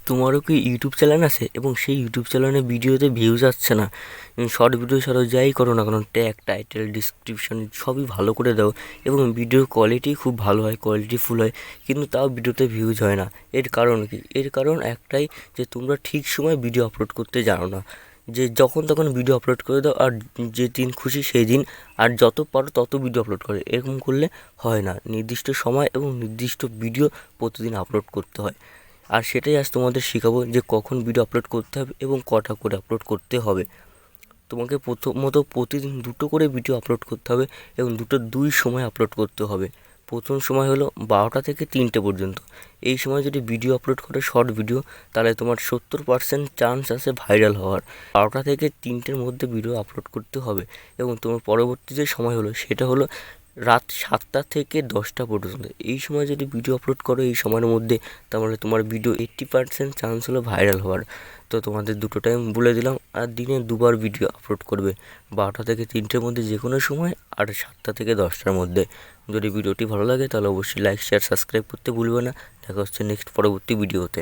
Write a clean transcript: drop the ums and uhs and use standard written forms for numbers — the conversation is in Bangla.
তোমারও কি ইউটিউব চ্যানেল আছে এবং সেই ইউটিউব চ্যানেলে ভিডিওতে ভিউজ আসছে না? শর্ট ভিডিও ছাড়ো, যাই করো না কারণ ট্যাগ, টাইটেল, ডিসক্রিপশন সবই ভালো করে দাও এবং ভিডিওর কোয়ালিটি খুব ভালো হয়, কোয়ালিটিফুল হয়, কিন্তু তাও ভিডিওতে ভিউজ হয় না। এর কারণ কি? এর কারণ একটাই, যে তোমরা ঠিক সময় ভিডিও আপলোড করতে জানো না। যে যখন তখন ভিডিও আপলোড করে দাও, আর যে দিন খুশি সেই দিন, আর যত পারো তত ভিডিও আপলোড করে। এরকম করলে হয় না। নির্দিষ্ট সময় এবং নির্দিষ্ট ভিডিও প্রতিদিন আপলোড করতে হয়। আর সেটাই আজ তোমাদের শেখাবো, যে কখন ভিডিও আপলোড করতে হবে এবং কটা করে আপলোড করতে হবে। তোমাকে প্রথমত প্রতিদিন দুটো করে ভিডিও আপলোড করতে হবে এবং দুই সময় আপলোড করতে হবে। প্রথম সময় হলো 12টা থেকে 3টে পর্যন্ত। এই সময় যদি ভিডিও আপলোড করে শর্ট ভিডিও, তাহলে তোমার 70% চান্স আছে ভাইরাল হওয়ার। 12টা থেকে 3টের মধ্যে ভিডিও আপলোড করতে হবে এবং তোমার পরবর্তী যে সময় হলো সেটা হলো রাত 7টা থেকে 10টা পর্যন্ত। এই সময় যদি ভিডিও আপলোড করো এই সময়ের মধ্যে, তাহলে তোমার ভিডিও 80% চান্স হলো ভাইরাল হওয়ার। তো তোমাদের দুটো টাইম বলে দিলাম, আর দিনে দুবার ভিডিও আপলোড করবে, 12টা থেকে 3টের মধ্যে যে কোনো সময়, আর 7টা থেকে 10টার মধ্যে। যদি ভিডিওটি ভালো লাগে তাহলে অবশ্যই লাইক, শেয়ার, সাবস্ক্রাইব করতে ভুলবে না। দেখা হচ্ছে নেক্সট পরবর্তী ভিডিওতে।